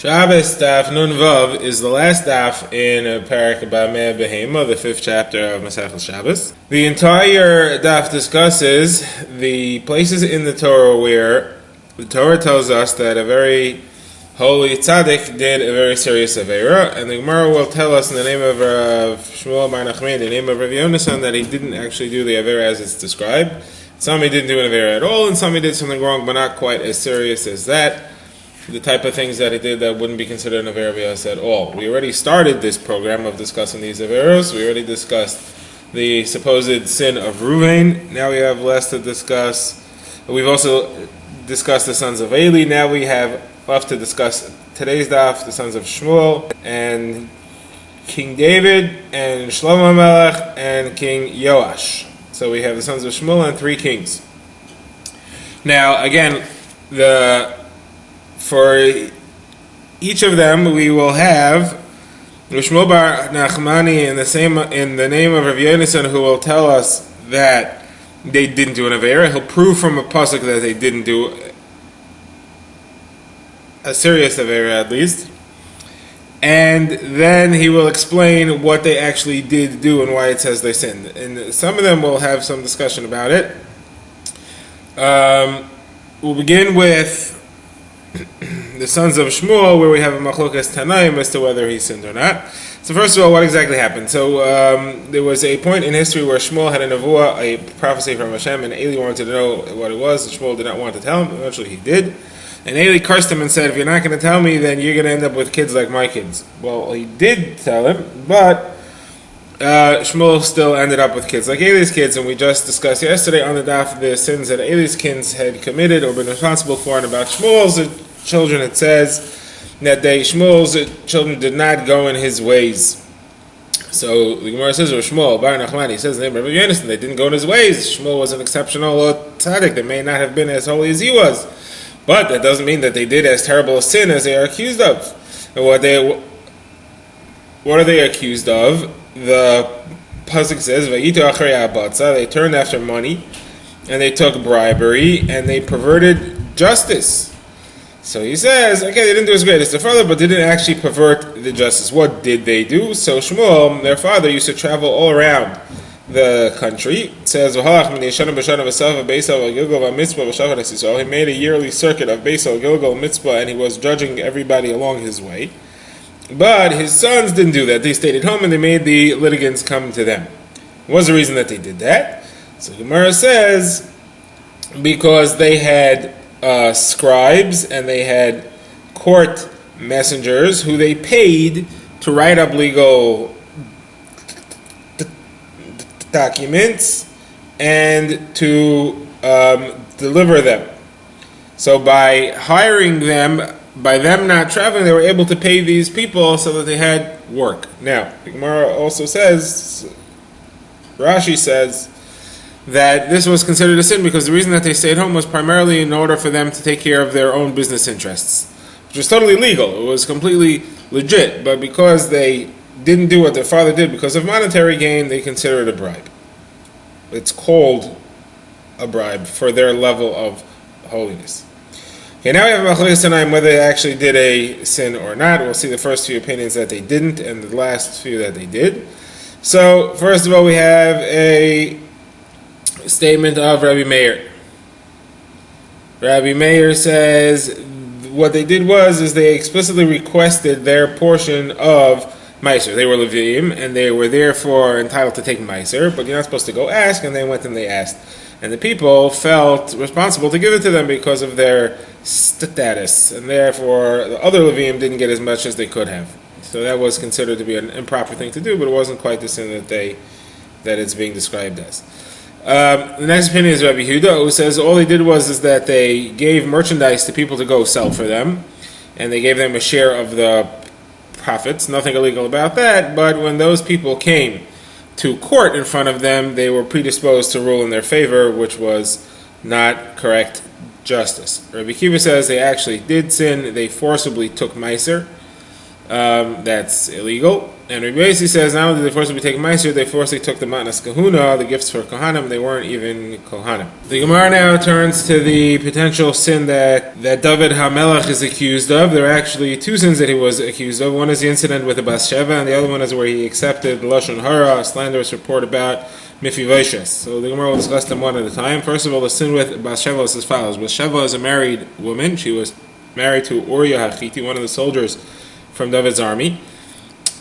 Shabbos Daf Nun Vav is the last daf in Parak Bameh Behema, the 5th chapter of Masechel Shabbos. The entire daf discusses the places in the Torah where the Torah tells us that a very holy tzaddik did a very serious avera, and the Gemara will tell us in the name of Shmuel Bar Nachman, the name of Rav Yonasan, that he didn't actually do the avera as it's described. Some he didn't do an avera at all, and some he did something wrong, but not quite as serious as that. The type of things that he did that wouldn't be considered an avera b'yas at all. We already started this program of discussing these averos. We already discussed the supposed sin of Ruvain. Now we have less to discuss. We've also discussed the sons of Eli. Now we have left to discuss today's daf, the sons of Shmuel and King David and Shlomo Melech and King Yoash. So we have the sons of Shmuel and 3 kings. Now again, for each of them, we will have Shmuel Bar Nachmani in the name of Rav Yonasan, who will tell us that they didn't do an avera. He'll prove from a pasuk that they didn't do a serious avera, at least, and then he will explain what they actually did do and why it says they sinned. And some of them will have some discussion about it. We'll begin with the sons of Shmuel, where we have a machlokas tanaim as to whether he sinned or not. So first of all, what exactly happened? So there was a point in history where Shmuel had a nevuah, a prophecy from Hashem, and Eli wanted to know what it was, and Shmuel did not want to tell him. Eventually he did. And Eli cursed him and said, if you're not going to tell me, then you're going to end up with kids like my kids. Well, he did tell him, but Shmuel still ended up with kids like Eli's kids, and we just discussed yesterday on the daf the sins that Eli's kids had committed or been responsible for, and about Shmuel's children it says that Shmuel's children did not go in his ways. So the Gemara says, or Shmuel Bar Nachman, he says the name of Rav Yonasan, they didn't go in his ways. Shmuel was an exceptional tzaddik. They may not have been as holy as he was, but that doesn't mean that they did as terrible a sin as they are accused of. And what are they accused of? The pasuk says, "Vayitu acharei habatza." They turned after money, and they took bribery, and they perverted justice. So he says, okay, they didn't do his greatest, their father, but they didn't actually pervert the justice. What did they do? So Shmuel, their father, used to travel all around the country. It says, he made a yearly circuit of Beisal, Gilgal, Mitzvah, and he was judging everybody along his way. But his sons didn't do that. They stayed at home and they made the litigants come to them. What was the reason that they did that? So Gemara says, because they had scribes and they had court messengers who they paid to write up legal documents and to deliver them. So by hiring them, by them not traveling, they were able to pay these people so that they had work. Now, the Gemara also says, Rashi says, that this was considered a sin because the reason that they stayed home was primarily in order for them to take care of their own business interests, which was totally legal. It was completely legit, but because they didn't do what their father did because of monetary gain, they consider it a bribe. It's called a bribe for their level of holiness. Okay, now we have machlokas tanaim whether they actually did a sin or not. We'll see the first few opinions that they didn't and the last few that they did. So, first of all, we have a statement of Rabbi Meir. Rabbi Meir says what they did is they explicitly requested their portion of Meiser. They were Leviim, and they were therefore entitled to take Meiser, but you're not supposed to go ask, and they went and they asked. And the people felt responsible to give it to them because of their status, and therefore the other Leviim didn't get as much as they could have. So that was considered to be an improper thing to do, but it wasn't quite the sin that it's being described as. The next opinion is Rabbi Yehuda, who says all they did is that they gave merchandise to people to go sell for them, and they gave them a share of the profits. Nothing illegal about that, but when those people came to court in front of them, they were predisposed to rule in their favor, which was not correct justice. Rabbi Kiva says they actually did sin. They forcibly took Meiser. that's illegal. And Rabbi Yossi says not only did they forcibly take Meiser, they forcibly took the Matnas Kahuna, the gifts for Kohanim. They weren't even Kohanim. The Gemara now turns to the potential sin that David HaMelech is accused of. There are actually two sins that he was accused of. One is the incident with the Bathsheba, and the other one is where he accepted Lashon Hara, a slanderous report about Mephibosheth. So the Gemara will discuss them one at a time. First of all, the sin with Bathsheba is as follows. Bathsheba is a married woman. She was married to Uriah HaChiti, one of the soldiers from David's army.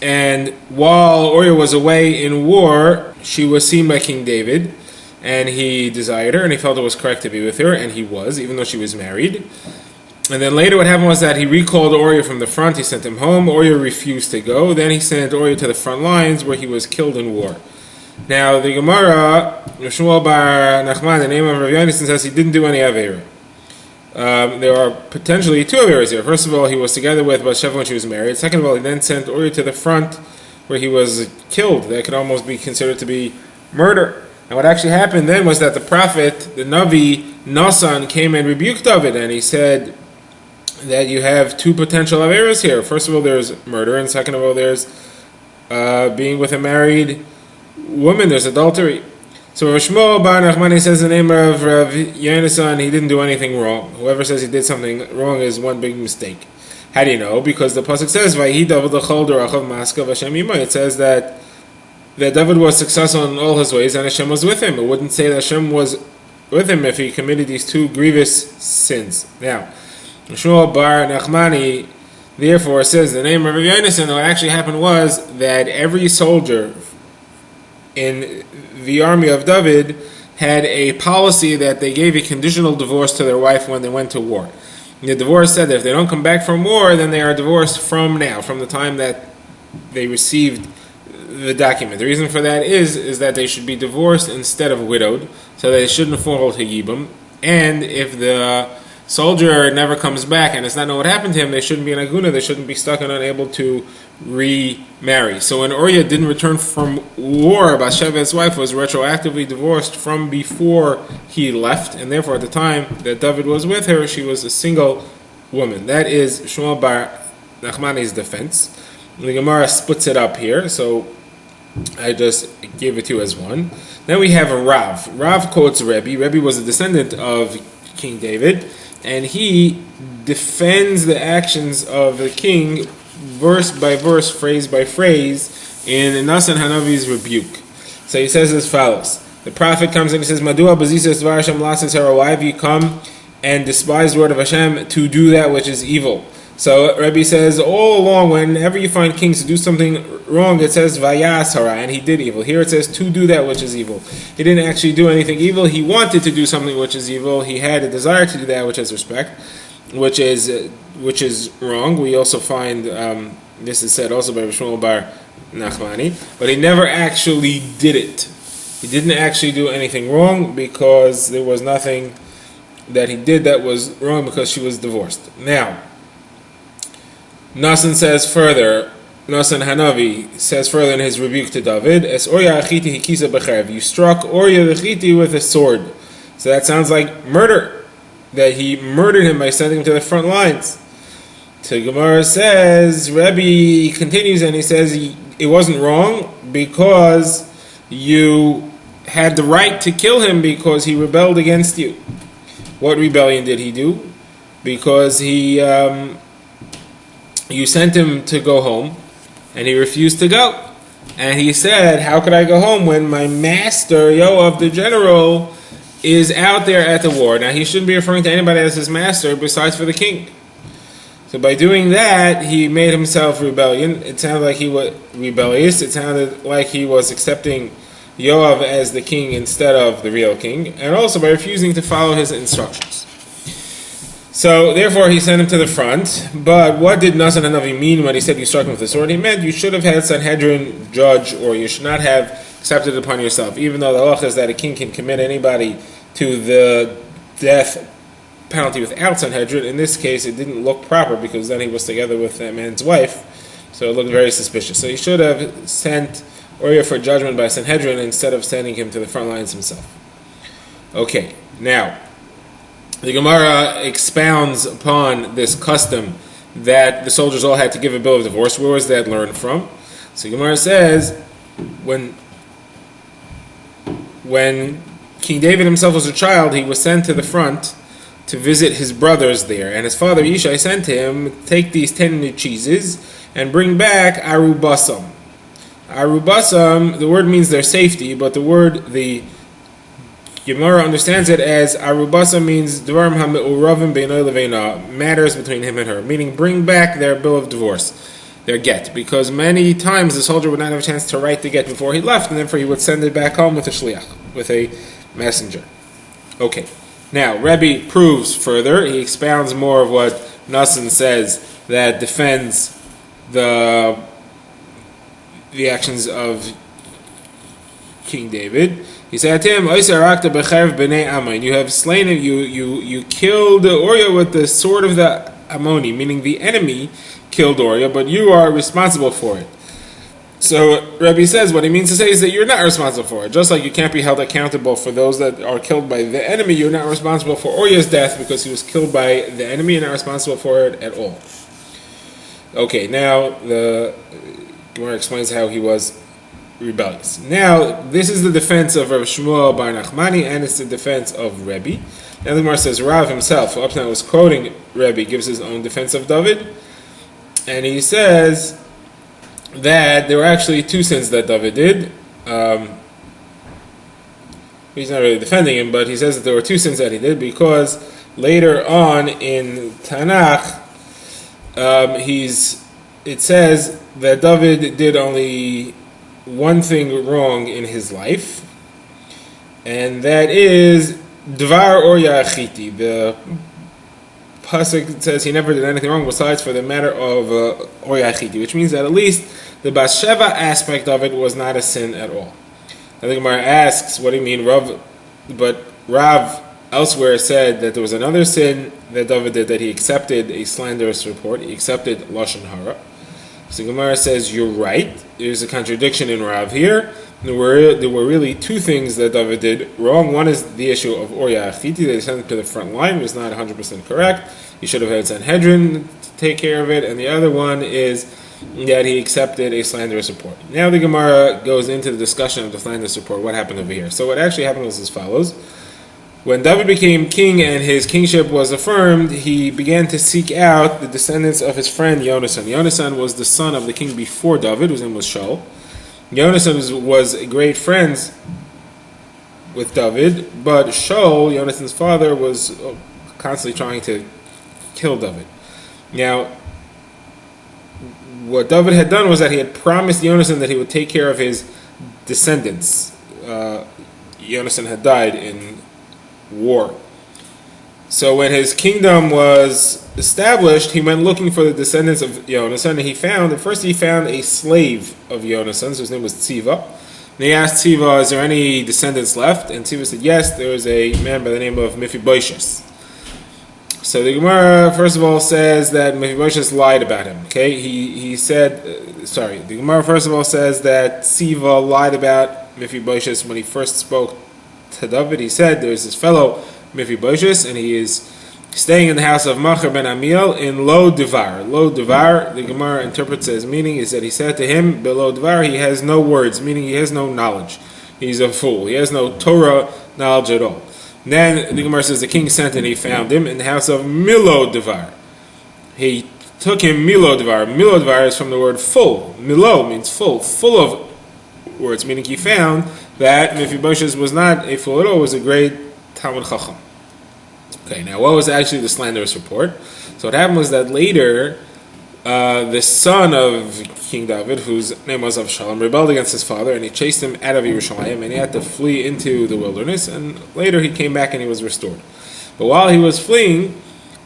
And while Uriah was away in war, she was seen by King David, and he desired her, and he felt it was correct to be with her, and he was, even though she was married. And then later what happened was that he recalled Uriah from the front, he sent him home, Uriah refused to go, then he sent Uriah to the front lines where he was killed in war. Now the Gemara, Shmuel bar Nachman, the name of Rav Yonason, says he didn't do any Aveira. There are potentially two Averas here. First of all, he was together with Bathsheba when she was married. Second of all, he then sent Uriah to the front where he was killed. That could almost be considered to be murder. And what actually happened then was that the prophet, the Navi, Nasan, came and rebuked David, and he said that you have two potential Averas here. First of all, there's murder, and second of all, there's being with a married woman, there's adultery. So Rav Shmuel bar Nachmani says the name of Rav Yonason, he didn't do anything wrong. Whoever says he did something wrong is one big mistake. How do you know? Because the pasuk says, "Vayhi David l'chol dorachav ma'askav Hashem yimah." It says that David was successful in all his ways and Hashem was with him. It wouldn't say that Hashem was with him if he committed these two grievous sins. Now, Rav Shmuel bar Nachmani therefore says the name of Rav Yonason. What actually happened was that every soldier in the army of David had a policy that they gave a conditional divorce to their wife when they went to war. The divorce said that if they don't come back from war, then they are divorced from now, from the time that they received the document. The reason for that is that they should be divorced instead of widowed, so they shouldn't fall to Yibam. And if the soldier never comes back and does not know what happened to him, they shouldn't be an aguna, they shouldn't be stuck and unable to remarry. So when Uriah didn't return from war, Bathsheba's wife was retroactively divorced from before he left, and therefore at the time that David was with her, she was a single woman. That is Shmuel bar Nachmani's defense. The Gemara splits it up here, so I just gave it to you as one. Then we have a Rav. Rav quotes Rebbe. Rebbe was a descendant of King David, and he defends the actions of the king verse by verse, phrase by phrase, in Nasan Hanavi's rebuke. So he says as follows. The prophet comes and he says, Madua bazisas dvar Hashem lasas hara, why have you come and despise the word of Hashem to do that which is evil? So Rebbe says, all along, whenever you find kings to do something wrong, it says vayas hara, and he did evil. Here it says to do that which is evil. He didn't actually do anything evil. He wanted to do something which is evil. He had a desire to do that which is respect, which is wrong. We also find this is said also by Shmuel bar Nachmani, but he never actually did it. He didn't actually do anything wrong because there was nothing that he did that was wrong because she was divorced. Now, Nasan says further, Nasan Hanavi says further in his rebuke to David, Es Uriah Achiti hikisa b'cherev, you struck Uriah the Chiti with a sword. So that sounds like murder, that he murdered him by sending him to the front lines. So Gemara says, Rebbe continues and he says it wasn't wrong because you had the right to kill him because he rebelled against you. What rebellion did he do? Because you sent him to go home and he refused to go. And he said, how could I go home when my master, Yoav the general, is out there at the war? Now he shouldn't be referring to anybody as his master besides for the king. So by doing that, he made himself rebellion. It sounded like he was rebellious. It sounded like he was accepting Yoav as the king instead of the real king. And also by refusing to follow his instructions. So therefore he sent him to the front. But what did Nasan Hanavi mean when he said you struck him with the sword? He meant you should have had Sanhedrin judge, or you should not have accepted it upon yourself. Even though the halacha is that a king can commit anybody to the death penalty without Sanhedrin, in this case it didn't look proper because then he was together with that man's wife, so it looked very suspicious. So he should have sent Uriah for judgment by Sanhedrin instead of sending him to the front lines himself. Okay, now the Gemara expounds upon this custom that the soldiers all had to give a bill of divorce. Where was that learned from? So Gemara says, when King David himself was a child, he was sent to the front to visit his brothers there, and his father Yishai sent him, take these 10 new cheeses and bring back arubasam. Arubasam, the word means their safety, but the Gemara understands it as arubasam means dvarim ha'me'uravim beinoy leveina, matters between him and her, meaning bring back their bill of divorce, their get, because many times the soldier would not have a chance to write the get before he left, and therefore he would send it back home with a shliach, with a messenger. Okay. Now, Rebbe proves further. He expounds more of what Nassan says that defends the actions of King David. He said to him, you have slain him, you killed Uriah with the sword of the Ammoni, meaning the enemy killed Uriah, but you are responsible for it. So Rebbe says what he means to say is that you're not responsible for it. Just like you can't be held accountable for those that are killed by the enemy, you're not responsible for Uriah's death because he was killed by the enemy. You're not responsible for it at all. Okay, now the Gemara explains how he was rebellious. Now, this is the defense of Rav Shmuel Bar Nachmani, and it's the defense of Rebbe. Now the Gemara says Rav himself, who up to now was quoting Rebbe, gives his own defense of David, and he says that there were actually 2 sins that David did. He's not really defending him, but he says that there were 2 sins that he did because later on in Tanakh, it says that David did only one thing wrong in his life, and that is Dvar Uriah Achiti. The Pasuk says he never did anything wrong besides for the matter of Uriah Achiti, which means that at least the Bathsheba aspect of it was not a sin at all. I think Gemara asks, what do you mean, Rav? But Rav elsewhere said that there was another sin that David did, that he accepted a slanderous report. He accepted Lashon Hara. So Gemara says, you're right. There's a contradiction in Rav here. There were really 2 things that David did wrong. One is the issue of Uriah Achiti, that he sent him to the front line, was not 100% correct. He should have had Sanhedrin to take care of it. And the other one is that he accepted a slanderous report. Now the Gemara goes into the discussion of the slanderous report. What happened over here? So what actually happened was as follows. When David became king and his kingship was affirmed, he began to seek out the descendants of his friend Yonasan. Yonasan was the son of the king before David, whose name was Shaul. Yonasan was great friends with David, but Shaul, Yonasan's father, was constantly trying to kill David. Now, what David had done was that he had promised Yonasan that he would take care of his descendants. Yonasan had died in war. So when his kingdom was established, he went looking for the descendants of Yonasan, and first he found a slave of Yonasan's, whose name was Tziva. And he asked Tziva, is there any descendants left? And Tziva said, yes, there is a man by the name of Mephibosheth. So the Gemara, first of all, says that Mephibosheth lied about him. Okay, the Gemara, first of all, says that Tziva lied about Mephibosheth when he first spoke to David. He said, there's this fellow Mephibosheth, and he is staying in the house of Macher ben Amiel in Lo Devar. Lo Devar, the Gemara interprets as meaning is that he said to him, Below Devar, he has no words, meaning he has no knowledge. He's a fool. He has no Torah knowledge at all. And then the Gemara says the king sent and he found him in the house of Milo Devar. He took him Milo Devar. Milo Devar is from the word full. Milo means full of words, meaning he found that Mephibosheth was not a fool at all, was a great Talmud Chacham. Okay, now what was actually the slanderous report? So what happened was that later, the son of King David, whose name was Avshalom, rebelled against his father, and he chased him out of Yerushalayim, and he had to flee into the wilderness, and later he came back and he was restored. But while he was fleeing,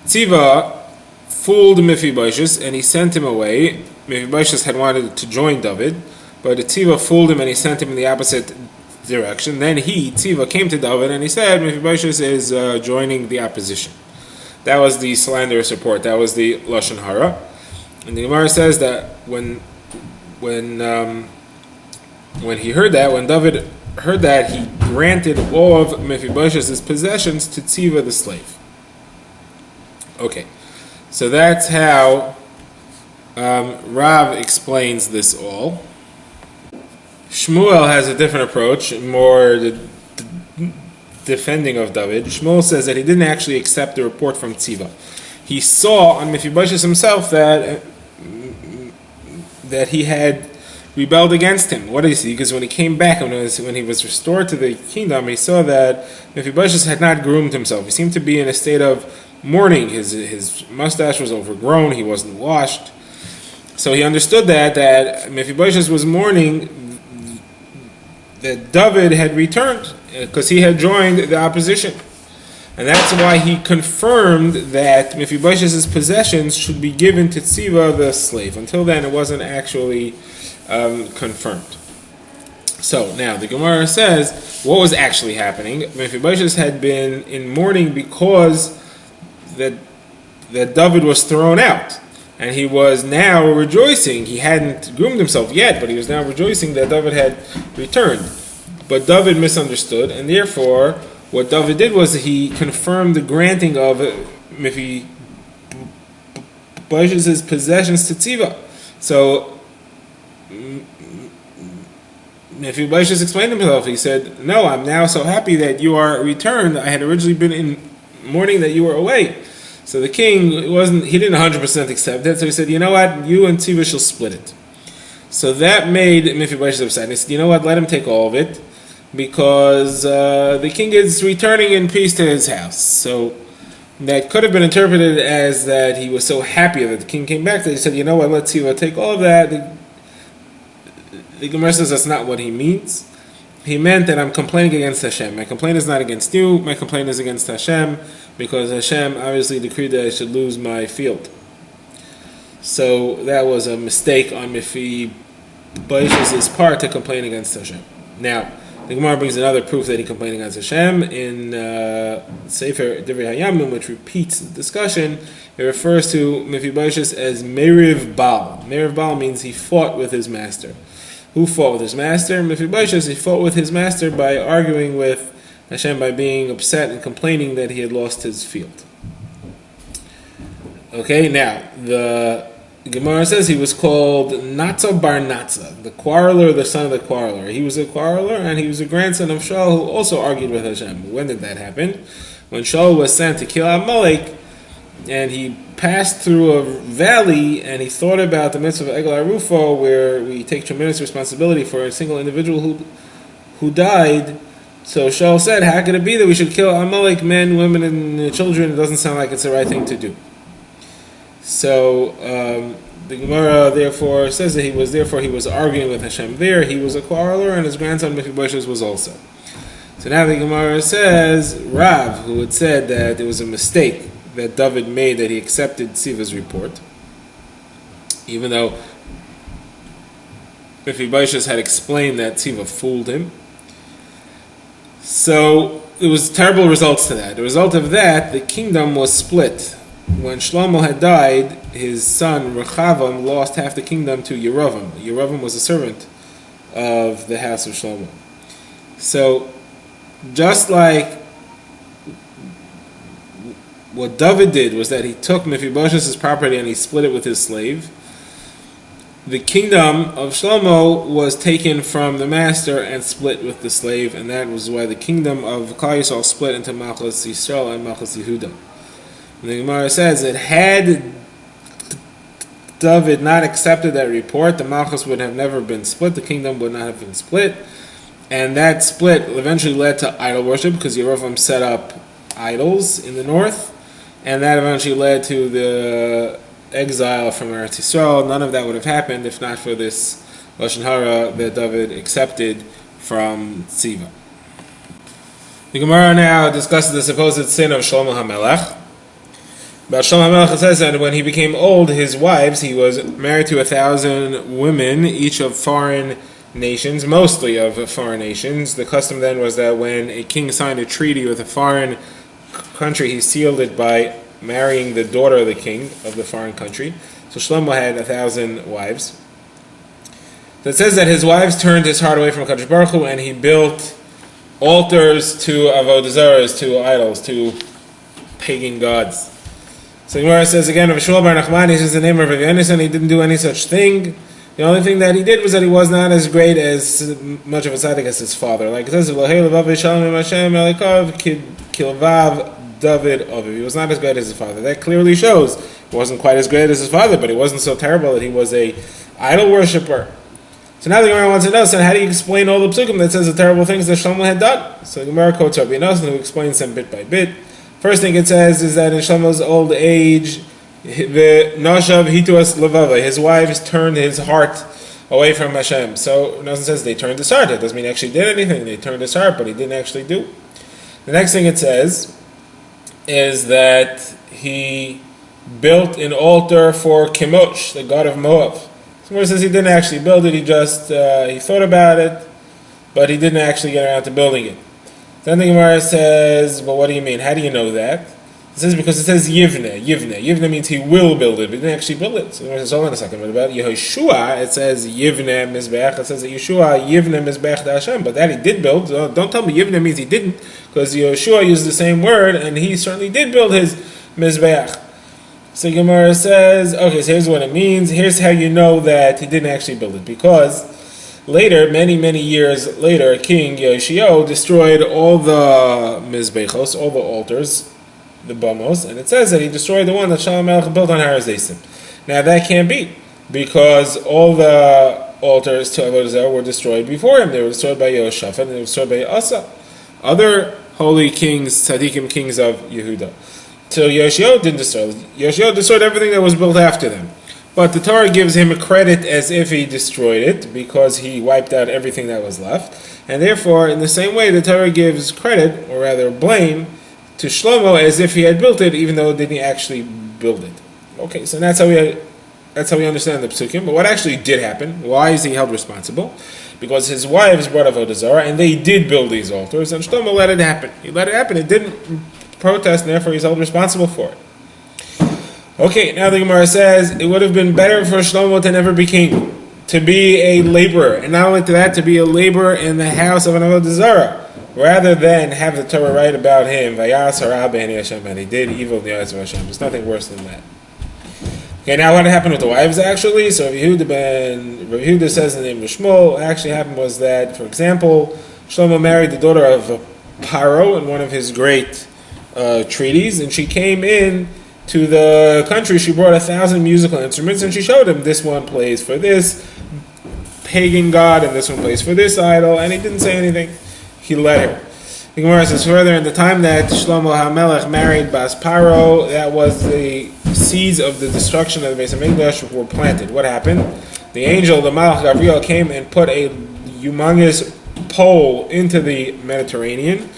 Tziva fooled Mephibosheth, and he sent him away. Mephibosheth had wanted to join David, but Tziva fooled him and he sent him in the opposite direction. Then Tziva, came to David and he said, Mephibosheth is joining the opposition. That was the slanderous report. That was the Lashon Hara. And the Gemara says that when he heard that, when David heard that, he granted all of Mephibosheth's possessions to Tziva the slave. Okay, so that's how Rav explains this all. Shmuel has a different approach, more defending of David. Shmuel says that he didn't actually accept the report from Tziva. He saw on Mephibosheth himself that he had rebelled against him. What did he see? Because when he came back, when he was restored to the kingdom, he saw that Mephibosheth had not groomed himself. He seemed to be in a state of mourning. His mustache was overgrown. He wasn't washed. So he understood that Mephibosheth was mourning that David had returned because he had joined the opposition. And that's why he confirmed that Mephibosheth's possessions should be given to Tziva, the slave. Until then, it wasn't actually confirmed. So now the Gemara says what was actually happening. Mephibosheth had been in mourning because that David was thrown out. And he was now rejoicing. He hadn't groomed himself yet, but he was now rejoicing that David had returned. But David misunderstood, and therefore, what David did was he confirmed the granting of Mephibosheth's possessions to Tziva. So Mephibosheth explained to himself. He said, "No, I'm now so happy that you are returned. I had originally been in mourning that you were away." So the king he didn't 100% accept it, so he said, "You know what, you and Tziva shall split it." So that made Mephibosheth upset. And he said, "You know what, let him take all of it, because the king is returning in peace to his house." So that could have been interpreted as that he was so happy that the king came back that he said, "You know what, let Tziva take all of that." The Gemara says that's not what he means. He meant that I'm complaining against Hashem. My complaint is not against you, my complaint is against Hashem, because Hashem obviously decreed that I should lose my field. So that was a mistake on Mephibosheth's part to complain against Hashem. Now, the Gemara brings another proof that he complained against Hashem in Sefer Divrei Hayamim, which repeats the discussion. It refers to Mephibosheth as Meriv Baal. Meriv Baal means he fought with his master. Who fought with his master? Mephibosheth. He fought with his master by arguing with Hashem, by being upset and complaining that he had lost his field. Okay, now the Gemara says he was called Natza Bar Natza, the quarreler, the son of the quarreler. He was a quarreler, and he was a grandson of Shaul, who also argued with Hashem. When did that happen? When Shaul was sent to kill Amalek, and he passed through a valley, and he thought about the mitzvah of Egel Arufo, where we take tremendous responsibility for a single individual who died. So Shaul said, "How could it be that we should kill Amalek, men, women, and children? It doesn't sound like it's the right thing to do." So the Gemara therefore says that he was arguing with Hashem there. He was a quarreler, and his grandson Mephibosheth was also. So now the Gemara says Rav, who had said that it was a mistake that David made, that he accepted Tziva's report, even though Mephibosheth had explained that Tziva fooled him. So there was terrible results to that. The result of that, the kingdom was split. When Shlomo had died, his son Rechavam lost half the kingdom to Yeravam. Yeravam was a servant of the house of Shlomo. So just like what David did was that he took Mephibosheth's property and he split it with his slave, the kingdom of Shlomo was taken from the master and split with the slave, and that was why the kingdom of Klal Yisrael split into Malchus Yisrael and Malchus Yehuda. And the Gemara says that had David not accepted that report, the Malchus would have never been split, the kingdom would not have been split, and that split eventually led to idol worship because Yerovam set up idols in the north, and that eventually led to the exile from Eretz Yisrael. None of that would have happened if not for this Lashon Hara that David accepted from Tziva. The Gemara now discusses the supposed sin of Shlomo HaMelech. About Shlomo HaMelech, it says that when he became old, his wives, he was married to 1,000 women, each of foreign nations, mostly of foreign nations. The custom then was that when a king signed a treaty with a foreign country, he sealed it by marrying the daughter of the king of the foreign country. So Shlomo had 1,000 wives. So it says that his wives turned his heart away from Kadosh Baruch Hu, and he built altars to avodah zaras, to idols, to pagan gods. So Gemara says again, Rav Shmuel Bar Nachmani is the name of Rav Yonasan. He didn't do any such thing. The only thing that he did was that he was not as great as much of a tzaddik as his father. Like it says, David Aviv. He was not as great as his father. That clearly shows he wasn't quite as great as his father, but he wasn't so terrible that he was a idol worshiper. So now the Gemara wants to know, so how do you explain all the psukim that says the terrible things that Shlomo had done? So the Gemara quotes Rabbi Yonasan, who explains them bit by bit. First thing it says is that in Shlomo's old age, the Nashav Hituas Levava, his wives turned his heart away from Hashem. So Yonasan says they turned his heart. That doesn't mean he actually did anything. They turned his heart, but he didn't actually do. The next thing it says is that he built an altar for Chemosh, the god of Moab. Someone says he didn't actually build it, he just he thought about it, but he didn't actually get around to building it. Then the Gemara says, well, what do you mean? How do you know that? It says because it says Yivne. Yivne means he will build it, but he didn't actually build it. So the Gemara says, hold on a second, what about Yehoshua? It says Yivne Mizbeach. It says that Yeshua Yivne Mizbeach to Hashem, but that he did build. So don't tell me Yivne means he didn't, because Yehoshua used the same word, and he certainly did build his Mizbeach. So Gemara says, okay, so here's what it means. Here's how you know that he didn't actually build it. Because later, many years later, King Yoshio destroyed all the Mizbechos, all the altars, the Bamos, and it says that he destroyed the one that Shalom Melech built on Har Hazeisim. Now that can't be, because all the altars to Avodah Zarah were destroyed before him. They were destroyed by Yehoshaphat, and they were destroyed by Asa, other holy kings, tzaddikim kings of Yehuda. So Yoshio didn't destroy. Yoshio destroyed everything that was built after them. But the Torah gives him a credit as if he destroyed it, because he wiped out everything that was left. And therefore, in the same way, the Torah gives credit, or rather blame, to Shlomo as if he had built it, even though he didn't actually build it. Okay, so that's how we understand the psukim. But what actually did happen? Why is he held responsible? Because his wives brought Avodah Zarah, and they did build these altars, and Shlomo let it happen. He let it happen. It didn't protest, and therefore he's held responsible for it. Okay, now the Gemara says it would have been better for Shlomo to never be king, to be a laborer, and not only to that, to be a laborer in the house of an Avodah Zarah, rather than have the Torah write about him, Vayas hara b'nei Hashem, and he did evil in the eyes of Hashem. There's nothing worse than that. Okay, now what happened with the wives actually? So Rav Yehuda says in the name of Shmuel, what actually happened was that, for example, Shlomo married the daughter of Paro in one of his great treaties, and she came in to the country. She brought 1,000 musical instruments, and she showed him, this one plays for this pagan god, and this one plays for this idol, and he didn't say anything. He let her. The Gemara says further, in the time that Shlomo HaMelech married Bas Paro, that was the seeds of the destruction of the Beis HaMikdash were planted. What happened? The angel, the Malach Gabriel, came and put a humongous pole into the Mediterranean,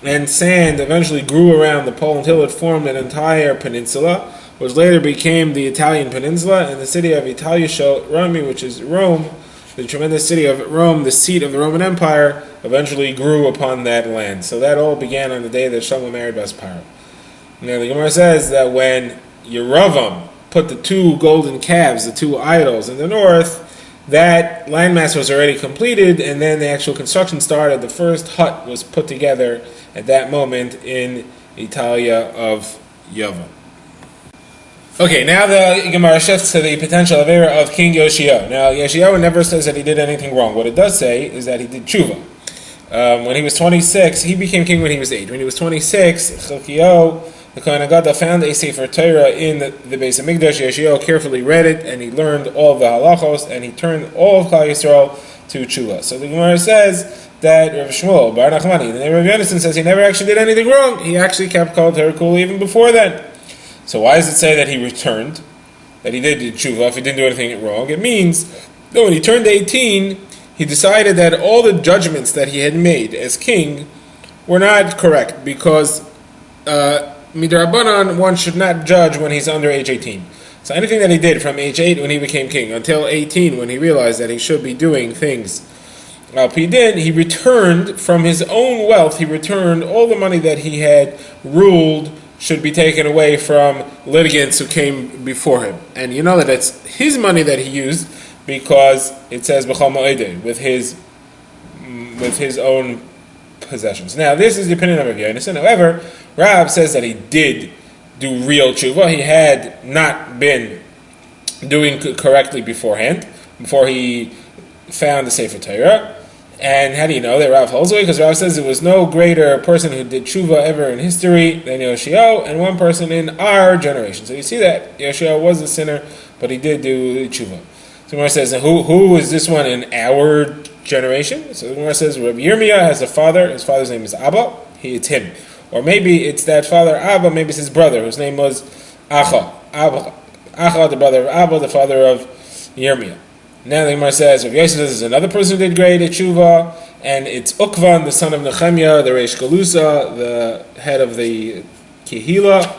and sand eventually grew around the pole until it formed an entire peninsula, which later became the Italian peninsula, and the city of Italia Rome, which is Rome, the tremendous city of Rome, the seat of the Roman Empire, eventually grew upon that land. So that all began on the day that Shlomo married Bas Paro. Now the Gemara says that when Yeravam put the 2 golden calves, the 2 idols in the north, that landmass was already completed, and then the actual construction started. The first hut was put together at that moment in Italia of Yavam. Okay, now the Gemara shifts to the potential avera of King Yoshio. Now, Yoshio never says that he did anything wrong. What it does say is that he did tshuva. When he was 26, he became king when he was 8. When he was 26, Chilkio, the Kohen Gadol, found a Sefer Torah in the Beis HaMikdash. Yoshio carefully read it, and he learned all of the halachos, and he turned all of Klal Yisrael to tshuva. So the Gemara says that Rav Shmuel Bar Nachmani, the name of Rav Yonasan, says he never actually did anything wrong. He actually kept Kol Torah Kula even before then. So why does it say that he returned, that he did tshuva if he didn't do anything wrong? It means that when he turned 18, he decided that all the judgments that he had made as king were not correct, because midrabanan, one should not judge when he's under age 18. So anything that he did from age 8 when he became king until 18 when he realized that he should be doing things he returned from his own wealth. He returned all the money that he had ruled should be taken away from litigants who came before him. And you know that it's his money that he used, because it says b'chol ma'odeh, with his own possessions. Now, this is the opinion of Rav Yonasan. However, Rab says that he did do real tshuva. He had not been doing correctly beforehand, before he found the Sefer Torah. And how do you know that Rav holds away? Because Rav says there was no greater person who did tshuva ever in history than Yoshio, and one person in our generation. So you see that Yoshio was a sinner, but he did do tshuva. So Gemara says, who is this one in our generation? So Gemara says, Rabbi Yirmiyah has a father. His father's name is Abba. It's him. Or maybe it's that father Abba, maybe it's his brother, whose name was Acha. Acha, the brother of Abba, the father of Yirmiyah. Now the Gemara says, Rav Yosef says, there's another person who did great at tshuva, and it's Ukvan, the son of Nehemiah, the Reish Galusa, the head of the Kehila,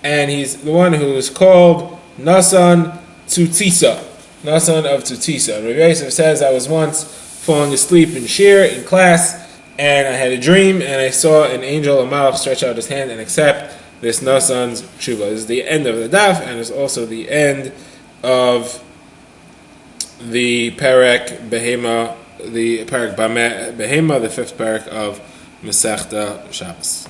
and he's the one who's called Nasan Tzutisa, Nasan of Tzutisa. Rav Yosef says, I was once falling asleep in shir, in class, and I had a dream, and I saw an angel, a malach, stretch out his hand and accept this Nasan's tshuva. This is the end of the daf, and it's also the end of the Perek Behema, the Perek Behema, the fifth Perek of Masechta Shabbos.